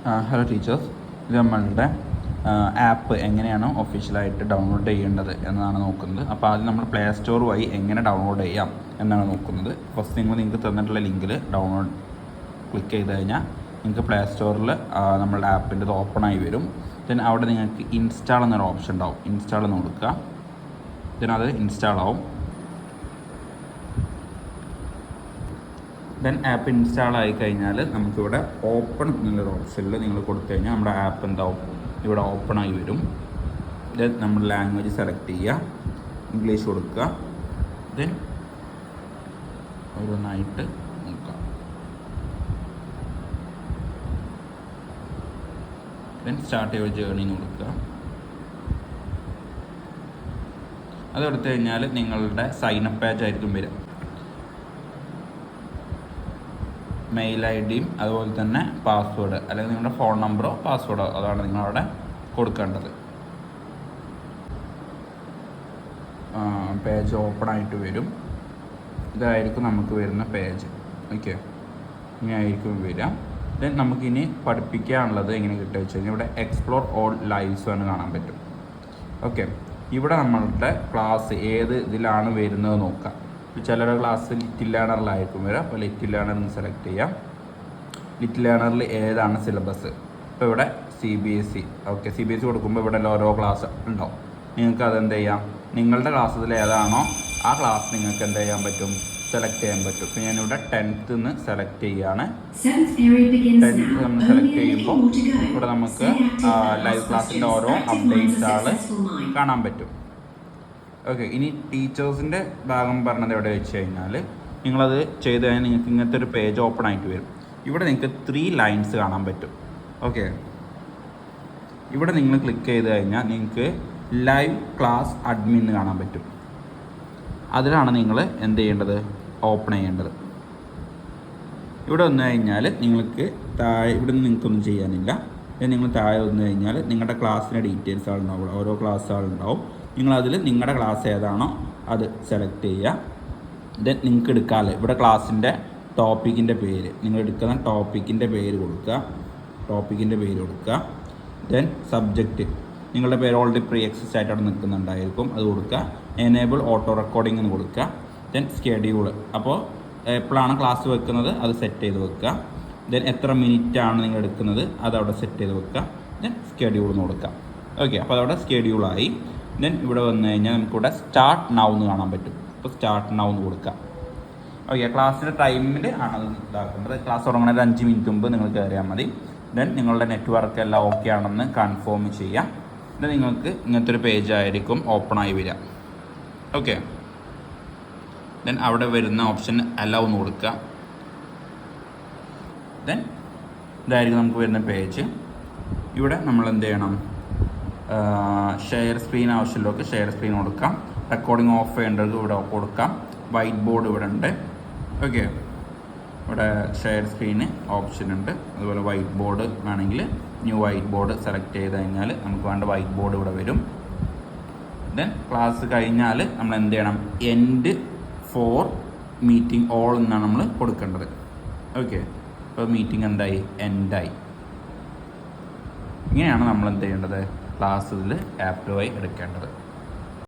Hello teachers, ഇത് നമ്മളുടെ app എങ്ങനെയാണ് ഒഫീഷ്യലായിട്ട് ഡൗൺലോഡ് ചെയ്യേണ്ടത് എന്നാണ് നോക്കുന്നത്. അപ്പോൾ ആദ്യം നമ്മൾ പ്ലേ സ്റ്റോർ വഴി എങ്ങനെ ഡൗൺലോഡ് ചെയ്യാം എന്നാണ് നോക്കുന്നത്. ഫസ്റ്റ് നിങ്ങൾക്ക് തന്നിട്ടുള്ള ലിങ്കിൽ ഡൗൺലോഡ് ക്ലിക്ക് ചെയ്ത് കഴിഞ്ഞാൽ നിങ്ങൾക്ക് പ്ലേ സ്റ്റോറിൽ നമ്മളുടെ ആപ്പിൻ്റെ ഇത് ഓപ്പണായി വരും. ദെൻ അവിടെ നിങ്ങൾക്ക് ഇൻസ്റ്റാൾ എന്നൊരു ഓപ്ഷൻ ഉണ്ടാവും. ഇൻസ്റ്റാൾ എന്ന് കൊടുക്കുക. ദെൻ അത് ഇൻസ്റ്റാൾ ആവും. ദെൻ ആപ്പ് ഇൻസ്റ്റാൾ ആയി കഴിഞ്ഞാൽ നമുക്കിവിടെ ഓപ്പൺ എന്നുള്ളൊരു ഓപ്ഷനിൽ നിങ്ങൾ കൊടുത്തു കഴിഞ്ഞാൽ നമ്മുടെ ആപ്പ് എന്താവും, ഇവിടെ ഓപ്പണായി വരും. ദെൻ നമ്മൾ ലാംഗ്വേജ് സെലക്ട് ചെയ്യുക, ഇംഗ്ലീഷ് കൊടുക്കുക. ദെൻ ഓരോന്നായിട്ട് നോക്കാം. ദെൻ സ്റ്റാർട്ട് യുവർ ജേർണി എന്ന് കൊടുക്കുക. അതെടുത്തു കഴിഞ്ഞാൽ നിങ്ങളുടെ സൈനപ്പ് പേജ് ആയിരിക്കും വരിക. മെയിൽ ഐ ഡിയും അതുപോലെ തന്നെ പാസ്വേഡ്, അല്ലെങ്കിൽ നിങ്ങളുടെ ഫോൺ നമ്പറോ പാസ്വേഡോ അതാണ് നിങ്ങളവിടെ കൊടുക്കേണ്ടത്. പേജ് ഓപ്പൺ ആയിട്ട് വരും. ഇതായിരിക്കും നമുക്ക് വരുന്ന പേജ്. ഓക്കെ, ഇനി ആയിരിക്കും വരിക. ദെൻ നമുക്കിനി പഠിപ്പിക്കാനുള്ളത് എങ്ങനെ കിട്ടുക വെച്ച് കഴിഞ്ഞാൽ ഇവിടെ എക്സ്പ്ലോർ ഓൾ ലൈവ്സ് എന്ന് കാണാൻ പറ്റും. ഓക്കെ, ഇവിടെ നമ്മളുടെ ക്ലാസ് ഏത് ഇതിലാണ് വരുന്നത് നോക്കാം. ചിലരുടെ ക്ലാസ് ലിറ്റിൽ ലേണറിലായിരിക്കും വരിക. അപ്പോൾ ലിറ്റിൽ ലേണറിന് സെലക്ട് ചെയ്യാം. ലിറ്റിൽ ലേണറിൽ ഏതാണ് സിലബസ്? ഇപ്പോൾ ഇവിടെ CBSE. ഓക്കെ, CBSE കൊടുക്കുമ്പോൾ ഇവിടെ ഓരോ ക്ലാസ് ഉണ്ടാവും. നിങ്ങൾക്ക് അതെന്ത് ചെയ്യാം, നിങ്ങളുടെ ക്ലാസ്സിൽ ഏതാണോ ആ ക്ലാസ് നിങ്ങൾക്ക് എന്ത് ചെയ്യാൻ പറ്റും, സെലക്ട് ചെയ്യാൻ പറ്റും. ഇപ്പോൾ ഞാനിവിടെ 10th നിന്ന് സെലക്ട് ചെയ്യുകയാണ്. 10th നമ്മൾ സെലക്ട് ചെയ്യുമ്പോൾ ഇവിടെ നമുക്ക് ലൈവ് ക്ലാസ്സിൻ്റെ ഓരോ അപ്ഡേറ്റ്സുകൾ കാണാൻ പറ്റും. ഓക്കെ, ഇനി ടീച്ചേഴ്സിൻ്റെ ഭാഗം പറഞ്ഞത് എവിടെ വെച്ച് കഴിഞ്ഞാൽ നിങ്ങളത് ചെയ്ത് കഴിഞ്ഞാൽ നിങ്ങൾക്ക് ഇങ്ങനത്തെ ഒരു പേജ് ഓപ്പൺ ആയിട്ട് വരും. ഇവിടെ നിങ്ങൾക്ക് 3 ലൈൻസ് കാണാൻ പറ്റും. ഓക്കെ, ഇവിടെ നിങ്ങൾ ക്ലിക്ക് ചെയ്ത് കഴിഞ്ഞാൽ നിങ്ങൾക്ക് ലൈവ് ക്ലാസ് അഡ്മിൻ കാണാൻ പറ്റും. അതിലാണ് നിങ്ങൾ എന്ത് ചെയ്യേണ്ടത്, ഓപ്പൺ ചെയ്യേണ്ടത്. ഇവിടെ വന്നു കഴിഞ്ഞാൽ നിങ്ങൾക്ക് താഴെ ഇവിടെ നിന്ന് നിങ്ങൾക്കൊന്നും ചെയ്യാനില്ല. നിങ്ങൾ താഴെ വന്നു കഴിഞ്ഞാൽ നിങ്ങളുടെ ക്ലാസ്സിൻ്റെ ഡീറ്റെയിൽസ് ആളുണ്ടാവും. ഓരോ ക്ലാസ് ആളുണ്ടാവും. നിങ്ങളതിൽ നിങ്ങളുടെ ക്ലാസ് ഏതാണോ അത് സെലക്ട് ചെയ്യുക. ദെൻ നിങ്ങൾക്ക് എടുക്കാമല്ലോ ഇവിടെ ക്ലാസ്സിൻ്റെ ടോപ്പിക്കിൻ്റെ പേര്, നിങ്ങൾ എടുക്കുന്ന ടോപ്പിക്കിൻ്റെ പേര് കൊടുക്കുക. ദെൻ സബ്ജക്റ്റ്, നിങ്ങളുടെ പേര് ഓൾറെഡി പ്രീ എക്സിസ്റ്റ് ആയിട്ട് അവിടെ നിൽക്കുന്നുണ്ടായിരിക്കും, അത് കൊടുക്കുക. എനേബിൾ ഓട്ടോ റെക്കോർഡിംഗ് എന്ന് കൊടുക്കുക. ദെൻ സ്കെഡ്യൂള്, അപ്പോൾ എപ്പോഴാണ് ക്ലാസ് വെക്കുന്നത് അത് സെറ്റ് ചെയ്ത് വെക്കുക. ദെൻ എത്ര മിനിറ്റാണ് നിങ്ങൾ എടുക്കുന്നത് അത് അവിടെ സെറ്റ് ചെയ്ത് വെക്കുക. ദെൻ സ്കെഡ്യൂൾ എന്ന് കൊടുക്കുക. ഓക്കെ, അപ്പോൾ അതവിടെ സ്കെഡ്യൂളായി. ദെൻ ഇവിടെ വന്നു കഴിഞ്ഞാൽ നമുക്കിവിടെ സ്റ്റാർട്ട് നൗ എന്ന് കാണാൻ പറ്റും. അപ്പോൾ സ്റ്റാർട്ട് നൗ എന്ന് കൊടുക്കുക. ഓക്കെ, ക്ലാസ്സിൻ്റെ ടൈമിൽ ആണ് അത് ഇതാക്കേണ്ടത്. ക്ലാസ് തുടങ്ങുന്ന 5 മിനിറ്റ് മുമ്പ് നിങ്ങൾ കയറിയാൽ മതി. ദെൻ നിങ്ങളുടെ നെറ്റ്വർക്ക് എല്ലാം ഓക്കെ ആണെന്ന് കൺഫേം ചെയ്യാം. ദെൻ നിങ്ങൾക്ക് ഇങ്ങനത്തെ ഒരു പേജ് ആയിരിക്കും ഓപ്പണായി വരിക. ഓക്കെ, ദെൻ അവിടെ വരുന്ന ഓപ്ഷൻ അലൗ എന്ന് കൊടുക്കുക. ദെൻ ഇതായിരിക്കും നമുക്ക് വരുന്ന പേജ്. ഇവിടെ നമ്മൾ എന്ത് ചെയ്യണം, ഷെയർ സ്ക്രീൻ ആവശ്യമുള്ളവർക്ക് ഷെയർ സ്ക്രീൻ കൊടുക്കാം. റെക്കോർഡിംഗ് ഓഫ് ചെയ്യേണ്ടത് ഇവിടെ കൊടുക്കാം. വൈറ്റ് ബോർഡ് ഇവിടെ ഉണ്ട്. ഓക്കെ, ഇവിടെ ഷെയർ സ്ക്രീന് ഓപ്ഷൻ ഉണ്ട്. അതുപോലെ വൈറ്റ് ബോർഡ് വേണമെങ്കിൽ ന്യൂ വൈറ്റ് ബോർഡ് സെലക്ട് ചെയ്ത് കഴിഞ്ഞാൽ നമുക്ക് വേണ്ട വൈറ്റ് ബോർഡ് ഇവിടെ വരും. ദെൻ ക്ലാസ് കഴിഞ്ഞാൽ നമ്മൾ എന്ത് ചെയ്യണം, എൻഡ് ഫോർ മീറ്റിംഗ് ഓൾ എന്നാണ് നമ്മൾ കൊടുക്കേണ്ടത്. ഓക്കെ, ഇപ്പോൾ മീറ്റിംഗ് എന്തായി, എൻഡായി. ഇങ്ങനെയാണ് നമ്മൾ എന്ത് ചെയ്യേണ്ടത്, ക്ലാസ്സിൽ ആപ്റ്റീവായി എടുക്കേണ്ടത്.